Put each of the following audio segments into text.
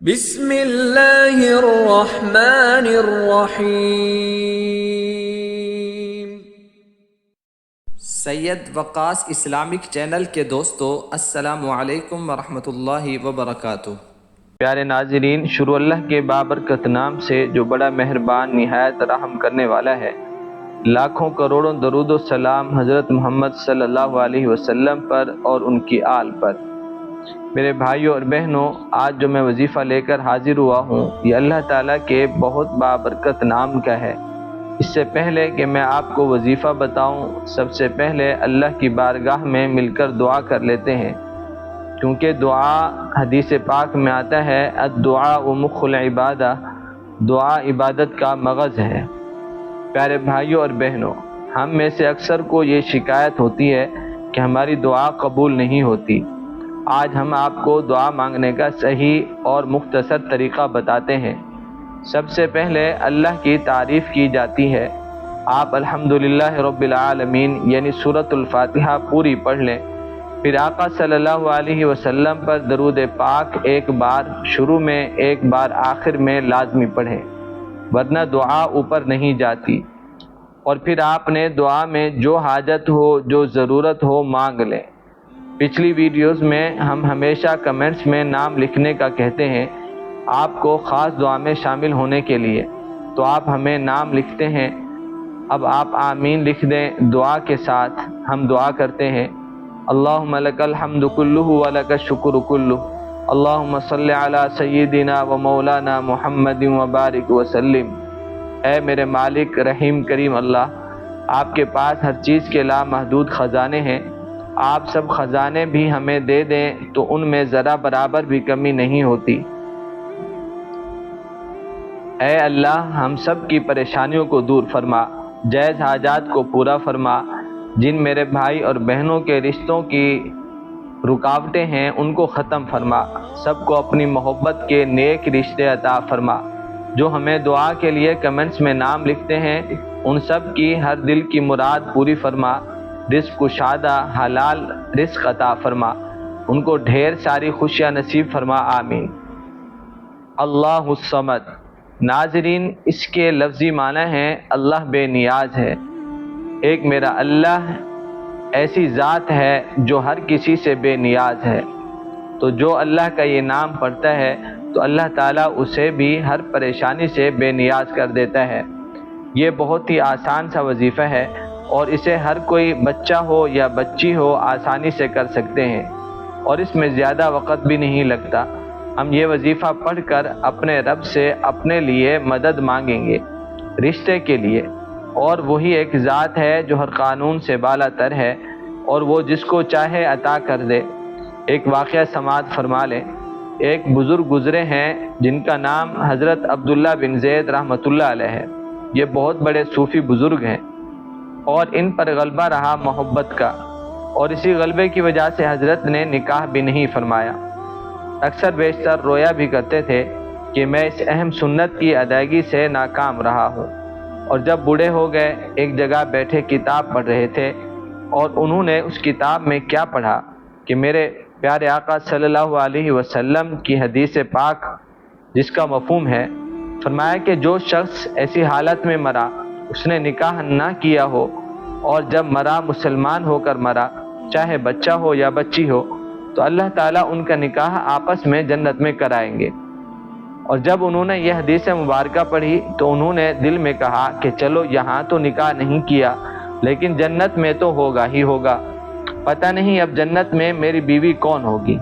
بسم اللہ الرحمن الرحیم۔ سید وقاص اسلامک چینل کے دوستو، السلام علیکم ورحمۃ اللہ وبرکاتہ۔ پیارے ناظرین، شروع اللہ کے بابرکت نام سے جو بڑا مہربان نہایت رحم کرنے والا ہے۔ لاکھوں کروڑوں درود و سلام حضرت محمد صلی اللہ علیہ وسلم پر اور ان کی آل پر۔ میرے بھائیوں اور بہنوں، آج جو میں وظیفہ لے کر حاضر ہوا ہوں، یہ اللہ تعالیٰ کے بہت بابرکت نام کا ہے۔ اس سے پہلے کہ میں آپ کو وظیفہ بتاؤں، سب سے پہلے اللہ کی بارگاہ میں مل کر دعا کر لیتے ہیں، کیونکہ دعا حدیث پاک میں آتا ہے الدعاء مخ العبادہ، دعا عبادت کا مغز ہے۔ پیارے بھائیوں اور بہنوں، ہم میں سے اکثر کو یہ شکایت ہوتی ہے کہ ہماری دعا قبول نہیں ہوتی۔ آج ہم آپ کو دعا مانگنے کا صحیح اور مختصر طریقہ بتاتے ہیں۔ سب سے پہلے اللہ کی تعریف کی جاتی ہے۔ آپ الحمدللہ رب العالمین یعنی سورۃ الفاتحہ پوری پڑھ لیں، پھر آقا صلی اللہ علیہ وسلم پر درود پاک ایک بار شروع میں، ایک بار آخر میں لازمی پڑھیں، ورنہ دعا اوپر نہیں جاتی۔ اور پھر آپ نے دعا میں جو حاجت ہو، جو ضرورت ہو، مانگ لیں۔ پچھلی ویڈیوز میں ہم ہمیشہ کمنٹس میں نام لکھنے کا کہتے ہیں آپ کو خاص دعا میں شامل ہونے کے لیے، تو آپ ہمیں نام لکھتے ہیں۔ اب آپ آمین لکھ دیں دعا کے ساتھ۔ ہم دعا کرتے ہیں، اللہم لک الحمد کلہ ولک الشکر کلہ، اللہم صلی علی سیدنا و مولانا محمد وبارک وسلم۔ اے میرے مالک رحیم کریم اللہ، آپ کے پاس ہر چیز کے لامحدود خزانے ہیں، آپ سب خزانے بھی ہمیں دے دیں تو ان میں ذرا برابر بھی کمی نہیں ہوتی۔ اے اللہ، ہم سب کی پریشانیوں کو دور فرما، جائز حاجات کو پورا فرما، جن میرے بھائی اور بہنوں کے رشتوں کی رکاوٹیں ہیں ان کو ختم فرما، سب کو اپنی محبت کے نیک رشتے عطا فرما۔ جو ہمیں دعا کے لیے کمنٹس میں نام لکھتے ہیں، ان سب کی ہر دل کی مراد پوری فرما، رزق کشادہ حلال رزق عطا فرما، ان کو ڈھیر ساری خوشیاں نصیب فرما، آمین۔ اللہ الصمد۔ ناظرین، اس کے لفظی معنی ہیں اللہ بے نیاز ہے۔ ایک میرا اللہ ایسی ذات ہے جو ہر کسی سے بے نیاز ہے۔ تو جو اللہ کا یہ نام پڑھتا ہے تو اللہ تعالیٰ اسے بھی ہر پریشانی سے بے نیاز کر دیتا ہے۔ یہ بہت ہی آسان سا وظیفہ ہے اور اسے ہر کوئی بچہ ہو یا بچی ہو آسانی سے کر سکتے ہیں، اور اس میں زیادہ وقت بھی نہیں لگتا۔ ہم یہ وظیفہ پڑھ کر اپنے رب سے اپنے لیے مدد مانگیں گے، رشتے کے لیے، اور وہی ایک ذات ہے جو ہر قانون سے بالا تر ہے اور وہ جس کو چاہے عطا کر دے۔ ایک واقعہ سماعت فرما لیں۔ ایک بزرگ گزرے ہیں جن کا نام حضرت عبداللہ بن زید رحمۃ اللہ علیہ ہے۔ یہ بہت بڑے صوفی بزرگ ہیں اور ان پر غلبہ رہا محبت کا، اور اسی غلبے کی وجہ سے حضرت نے نکاح بھی نہیں فرمایا۔ اکثر بیشتر رویا بھی کرتے تھے کہ میں اس اہم سنت کی ادائیگی سے ناکام رہا ہوں۔ اور جب بوڑھے ہو گئے، ایک جگہ بیٹھے کتاب پڑھ رہے تھے، اور انہوں نے اس کتاب میں کیا پڑھا کہ میرے پیارے آقا صلی اللہ علیہ وسلم کی حدیث پاک جس کا مفہوم ہے، فرمایا کہ جو شخص ایسی حالت میں مرا، اس نے نکاح نہ کیا ہو، اور جب مرا مسلمان ہو کر مرا، چاہے بچہ ہو یا بچی ہو، تو اللہ تعالیٰ ان کا نکاح آپس میں جنت میں کرائیں گے۔ اور جب انہوں نے یہ حدیث مبارکہ پڑھی تو انہوں نے دل میں کہا کہ چلو یہاں تو نکاح نہیں کیا، لیکن جنت میں تو ہوگا ہی ہوگا، پتہ نہیں اب جنت میں میری بیوی کون ہوگی۔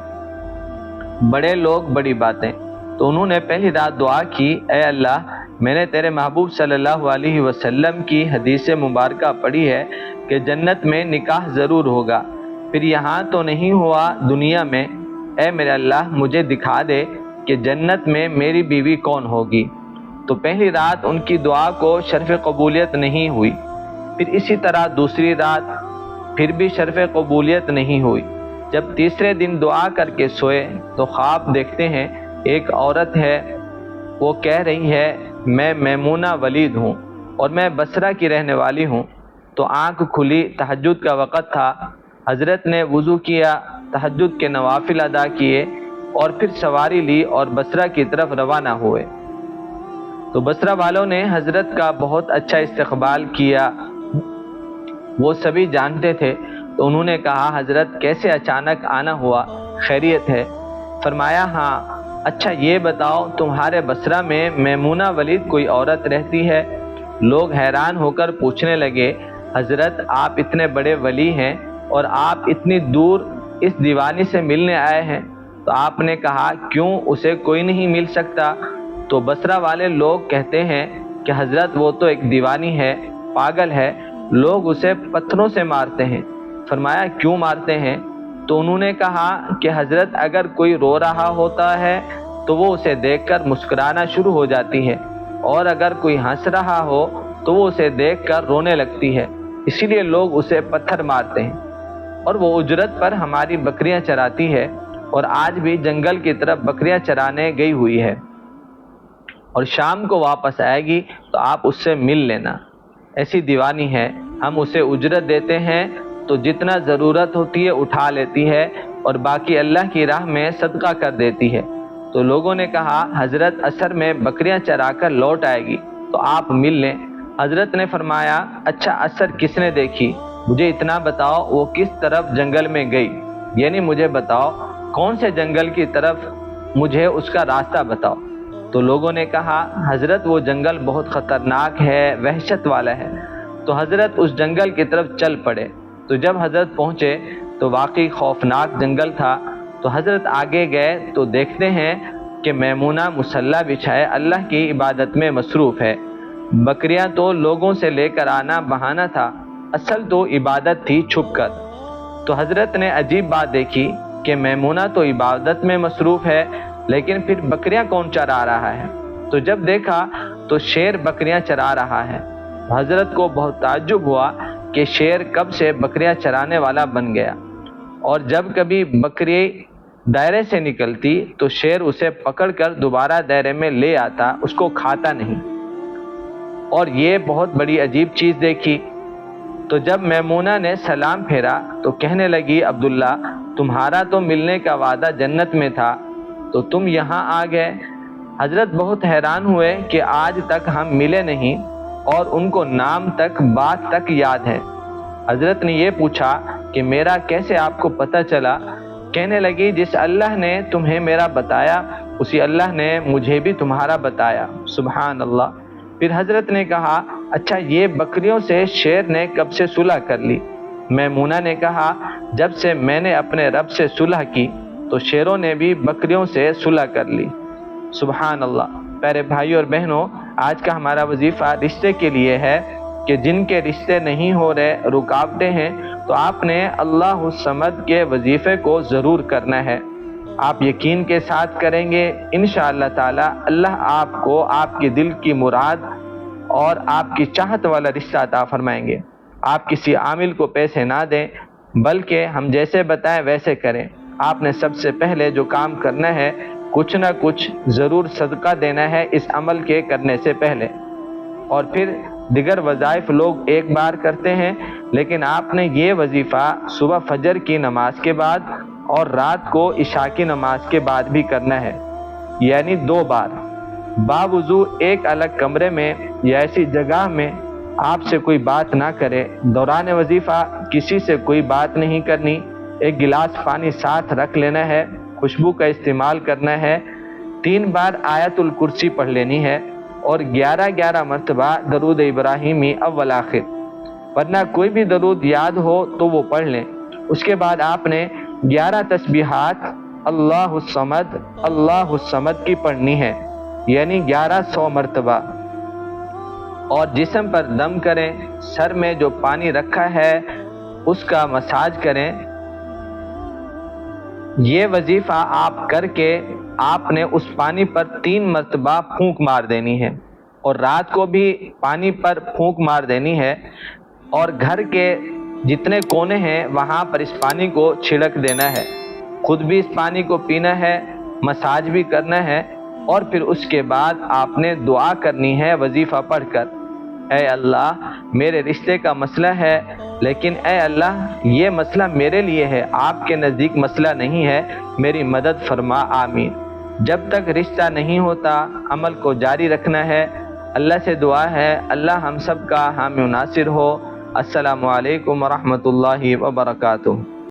بڑے لوگ بڑی باتیں۔ تو انہوں نے پہلی رات دعا کی، اے اللہ، میں نے تیرے محبوب صلی اللہ علیہ وسلم کی حدیث مبارکہ پڑھی ہے کہ جنت میں نکاح ضرور ہوگا، پھر یہاں تو نہیں ہوا دنیا میں، اے میرے اللہ مجھے دکھا دے کہ جنت میں میری بیوی کون ہوگی۔ تو پہلی رات ان کی دعا کو شرف قبولیت نہیں ہوئی، پھر اسی طرح دوسری رات، پھر بھی شرف قبولیت نہیں ہوئی۔ جب تیسرے دن دعا کر کے سوئے تو خواب دیکھتے ہیں ایک عورت ہے، وہ کہہ رہی ہے میں میمونہ ولید ہوں اور میں بصرہ کی رہنے والی ہوں۔ تو آنکھ کھلی، تہجد کا وقت تھا، حضرت نے وضو کیا، تہجد کے نوافل ادا کیے، اور پھر سواری لی اور بصرہ کی طرف روانہ ہوئے۔ تو بصرہ والوں نے حضرت کا بہت اچھا استقبال کیا، وہ سبھی جانتے تھے۔ تو انہوں نے کہا حضرت کیسے اچانک آنا ہوا، خیریت ہے؟ فرمایا ہاں۔ اچھا یہ بتاؤ تمہارے بصرہ میں میمونہ ولید کوئی عورت رہتی ہے؟ لوگ حیران ہو کر پوچھنے لگے حضرت آپ اتنے بڑے ولی ہیں اور آپ اتنی دور اس دیوانی سے ملنے آئے ہیں؟ تو آپ نے کہا کیوں اسے کوئی نہیں مل سکتا؟ تو بصرہ والے لوگ کہتے ہیں کہ حضرت وہ تو ایک دیوانی ہے، پاگل ہے، لوگ اسے پتھروں سے مارتے ہیں۔ فرمایا کیوں مارتے ہیں؟ تو انہوں نے کہا کہ حضرت اگر کوئی رو رہا ہوتا ہے تو وہ اسے دیکھ کر مسکرانا شروع ہو جاتی ہے، اور اگر کوئی ہنس رہا ہو تو وہ اسے دیکھ کر رونے لگتی ہے، اسی لیے لوگ اسے پتھر مارتے ہیں۔ اور وہ اجرت پر ہماری بکریاں چراتی ہے اور آج بھی جنگل کی طرف بکریاں چرانے گئی ہوئی ہے، اور شام کو واپس آئے گی تو آپ اس سے مل لینا۔ ایسی دیوانی ہے، ہم اسے اجرت دیتے ہیں تو جتنا ضرورت ہوتی ہے اٹھا لیتی ہے اور باقی اللہ کی راہ میں صدقہ کر دیتی ہے۔ تو لوگوں نے کہا حضرت عصر میں بکریاں چرا کر لوٹ آئے گی تو آپ مل لیں۔ حضرت نے فرمایا اچھا عصر کس نے دیکھی؟ مجھے اتنا بتاؤ وہ کس طرف جنگل میں گئی، یعنی مجھے بتاؤ کون سے جنگل کی طرف، مجھے اس کا راستہ بتاؤ۔ تو لوگوں نے کہا حضرت وہ جنگل بہت خطرناک ہے، وحشت والا ہے۔ تو حضرت اس جنگل کی طرف چل پڑے۔ تو جب حضرت پہنچے تو واقعی خوفناک جنگل تھا۔ تو حضرت آگے گئے تو دیکھتے ہیں کہ میمونہ مصلی بچھائے اللہ کی عبادت میں مصروف ہے۔ بکریاں تو لوگوں سے لے کر آنا بہانہ تھا، اصل تو عبادت تھی چھپ کر۔ تو حضرت نے عجیب بات دیکھی کہ میمونہ تو عبادت میں مصروف ہے لیکن پھر بکریاں کون چرا رہا ہے؟ تو جب دیکھا تو شیر بکریاں چرا رہا ہے۔ حضرت کو بہت تعجب ہوا کہ شیر کب سے بکریاں چرانے والا بن گیا، اور جب کبھی بکری دائرے سے نکلتی تو شیر اسے پکڑ کر دوبارہ دائرے میں لے آتا، اس کو کھاتا نہیں۔ اور یہ بہت بڑی عجیب چیز دیکھی۔ تو جب میمونہ نے سلام پھیرا تو کہنے لگی عبداللہ تمہارا تو ملنے کا وعدہ جنت میں تھا، تو تم یہاں آ گئے۔ حضرت بہت حیران ہوئے کہ آج تک ہم ملے نہیں اور ان کو نام تک بات تک یاد ہے۔ حضرت نے یہ پوچھا کہ میرا کیسے آپ کو پتہ چلا؟ کہنے لگی جس اللہ نے تمہیں میرا بتایا اسی اللہ نے مجھے بھی تمہارا بتایا۔ سبحان اللہ۔ پھر حضرت نے کہا اچھا یہ بکریوں سے شیر نے کب سے صلح کر لی؟ میمونہ نے کہا جب سے میں نے اپنے رب سے صلح کی تو شیروں نے بھی بکریوں سے صلح کر لی۔ سبحان اللہ۔ پیارے بھائی اور بہنوں، آج کا ہمارا وظیفہ رشتے کے لیے ہے کہ جن کے رشتے نہیں ہو رہے، رکاوٹیں ہیں، تو آپ نے اللہ الصمد کے وظیفے کو ضرور کرنا ہے۔ آپ یقین کے ساتھ کریں گے انشاءاللہ تعالی اللہ آپ کو آپ کی دل کی مراد اور آپ کی چاہت والا رشتہ عطا فرمائیں گے۔ آپ کسی عامل کو پیسے نہ دیں بلکہ ہم جیسے بتائیں ویسے کریں۔ آپ نے سب سے پہلے جو کام کرنا ہے کچھ نہ کچھ ضرور صدقہ دینا ہے اس عمل کے کرنے سے پہلے، اور پھر دیگر وظائف لوگ ایک بار کرتے ہیں، لیکن آپ نے یہ وظیفہ صبح فجر کی نماز کے بعد اور رات کو عشاء کی نماز کے بعد بھی کرنا ہے، یعنی 2 بار باوضو ایک الگ کمرے میں یا ایسی جگہ میں آپ سے کوئی بات نہ کرے۔ دوران وظیفہ کسی سے کوئی بات نہیں کرنی، ایک گلاس پانی ساتھ رکھ لینا ہے، خوشبو کا استعمال کرنا ہے، 3 بار آیت الکرسی پڑھ لینی ہے، اور 11 مرتبہ درود ابراہیمی اول آخر، ورنہ کوئی بھی درود یاد ہو تو وہ پڑھ لیں۔ اس کے بعد آپ نے 11 تسبیحات اللہ الصمد کی پڑھنی ہے، یعنی 1100 مرتبہ، اور جسم پر دم کریں، سر میں جو پانی رکھا ہے اس کا مساج کریں۔ یہ وظیفہ آپ کر کے آپ نے اس پانی پر 3 مرتبہ پھونک مار دینی ہے، اور رات کو بھی پانی پر پھونک مار دینی ہے، اور گھر کے جتنے کونے ہیں وہاں پر اس پانی کو چھڑک دینا ہے، خود بھی اس پانی کو پینا ہے، مساج بھی کرنا ہے، اور پھر اس کے بعد آپ نے دعا کرنی ہے وظیفہ پڑھ کر، اے اللہ میرے رشتے کا مسئلہ ہے، لیکن اے اللہ یہ مسئلہ میرے لیے ہے، آپ کے نزدیک مسئلہ نہیں ہے، میری مدد فرما، آمین۔ جب تک رشتہ نہیں ہوتا عمل کو جاری رکھنا ہے۔ اللہ سے دعا ہے اللہ ہم سب کا حامی و ناصر ہو۔ السلام علیکم ورحمۃ اللہ وبرکاتہ۔